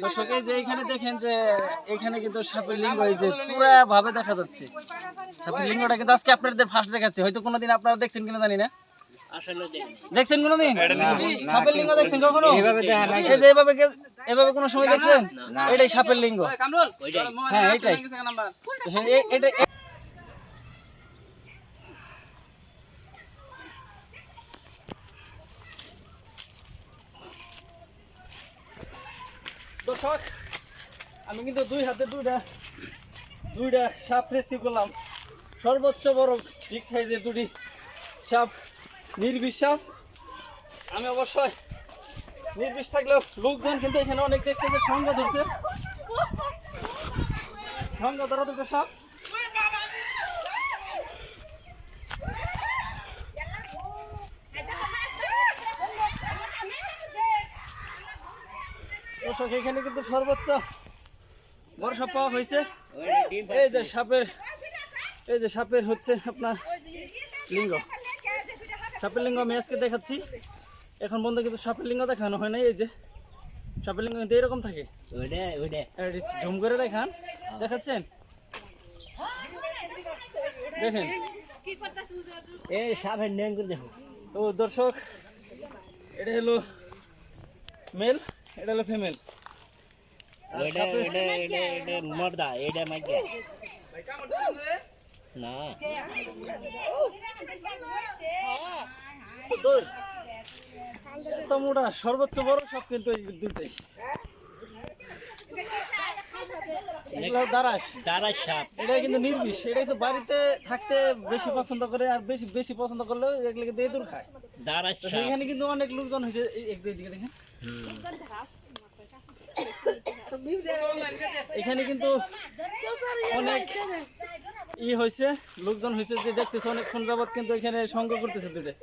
দর্শক এই যে এখানে দেখেন যে এখানে কিন্তু সাপের লিঙ্গ এই যে পুরা ভাবে দেখা যাচ্ছে। সাপের লিঙ্গটা কিন্তু আজকে আপনাদের ফার্স্ট দেখাচ্ছে, হয়তো কোনোদিন আপনারা দেখছেন কিনা জানি না। দেখছেন কোনোদিন সাপের লিঙ্গ? দেখছেন কখনো? এই যে এভাবে কোনো সময় দেখছেন? এটাই সাপের লিঙ্গ। হ্যাঁ এটাই এটা। দর্শক আমি কিন্তু দুই হাতে দুইটা সাপ রিসিভ করলাম। সর্বোচ্চ বড় বিগ সাইজের দুটি সাপ, নির্বিষ সাপ। আমি অবশ্যই নির্বিষ থাকলেও লোকজন কিন্তু এখানে অনেক দেখছে যে সঙ্গ ধরছে, সঙ্গ ধরা দুটো সাপ। দর্শক এখানে কিন্তু সর্বোচ্চ বড় সাপ পাওয়া হয়েছে। এই যে সাপের হচ্ছে আপনার লিঙ্গ, সাপের লিঙ্গ আমি আজকে দেখাচ্ছি। এখন বন্ধু কিন্তু সাপের লিঙ্গ দেখানো হয় নাই। এই যে সাপের লিঙ্গ কিন্তু এরকম থাকে, ঝুম করে দেখাচ্ছেন, দেখেন এই সাপের লিঙ্গ দেখো। তো দর্শক এটা হলো মেল, এটা হলো ফিমেল। সর্বোচ্চ বড় সাপ কিন্তু এই দুটাই। এটা কিন্তু নির্বিষ, এটা কিন্তু বাড়িতে থাকতে বেশি পছন্দ করে, আর বেশি পছন্দ করলেও এগুলো কিন্তু এদুর খায়। এখানে কিন্তু অনেক লোকজন হয়েছে, এইদিকে দেখেন এখানে কিন্তু অনেক হয়েছে, লোকজন হয়েছে যে দেখতেছে অনেকক্ষণ যাবত কিন্তু এখানে সঙ্গ করতেছে দুটো।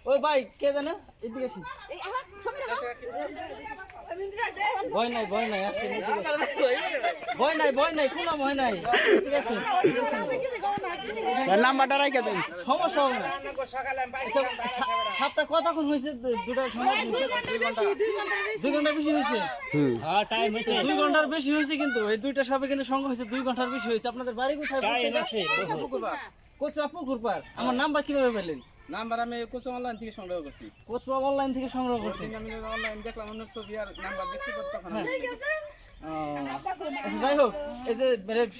ওই ভাই কে জানে এদিকে আসি, ভয় নাই আসি, ভয় নাই কোনো ভয় নাই, এদিকে আসি। নাম্বারটা রাখা দেন, সমস্যা হবে না। সাপটা কতক্ষণ হয়েছে? দুটার সময় 2 ঘন্টার বেশি হয়েছে। 2 ঘন্টার বেশি হয়েছে কিন্তু এই দুইটা সাপে কিন্তু সঙ্গ হয়েছে 2 ঘন্টার বেশি হয়েছে। আপনাদের বাড়ি কোথায়? কোচা পুকুর পার। আমার নাম্বার কিভাবে পেলেন? নাম্বার আমি কোচা অনলাইন থেকে সংগ্রহ করছি। কোচা অনলাইন থেকে সংগ্রহ করছি। আমি অনলাইন দেখলাম অন্য ছবি আর নাম্বার দেখছি, তখন যাই হোক, এই যে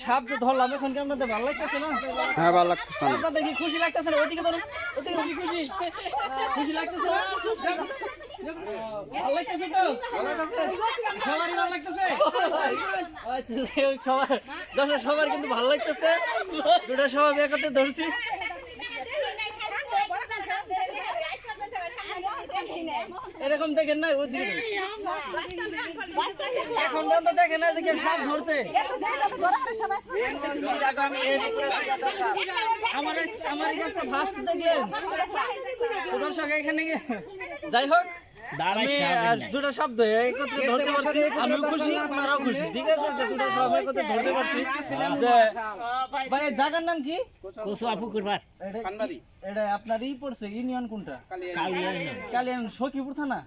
সাপ যে ধরলাম এখন কি আপনাদের ভালো লাগতেছে না? হ্যাঁ ভালো লাগতেছে। আপনাদের কি খুশি লাগতেছে না? ওইদিকে ধরুন, ওইদিকে খুশি লাগতেছে না? ভালো লাগতেছে তো? সবারই ভালো লাগতেছে? আচ্ছা সবার কিন্তু ভালো লাগতেছে। দুটা সবাই বিয়ে করতে ধরছি। এরকম দেখেন না, ওদিকে এখন বন্ধ দেখেন না, দেখে সাপ ধরতে আমার কাছে ফার্স্ট দেখলেন। দর্শক এখানে যাই হোক দুটো সাপ একত্রে ধরতে পারছি, আমিও খুশি আপনারাও খুশি। ঠিক আছে, যে দুটো সাপ একত্রে ধরতে পারছি। ভাই জায়গার নাম কি? এটা আপনার পড়ছে ইউনিয়ন কোনটা? কালিয়ান, সখীপুর থানা,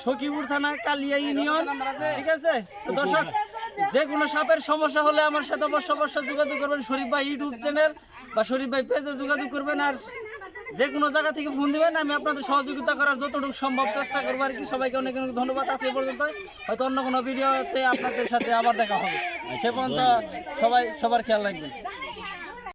সখীপুর থানা কালিয়া ইউনিয়ন। ঠিক আছে, তো দর্শক যে কোনো সাপের সমস্যা হলে আমার সাথে অবশ্য যোগাযোগ করবেন। শরীফ ভাই ইউটিউব চ্যানেল বা শরীফ ভাই পেজে যোগাযোগ করবেন, আর যে কোনো জায়গা থেকে ফোন দিবেন। আমি আপনাদের সহযোগিতা করার যতটুকু সম্ভব চেষ্টা করবো আর কি। সবাইকে অনেক অনেক ধন্যবাদ। আছে এ পর্যন্ত, হয়তো অন্য কোনো ভিডিওতে আপনাদের সাথে আবার দেখা হবে। সে পর্যন্ত সবাই সবার খেয়াল রাখবেন।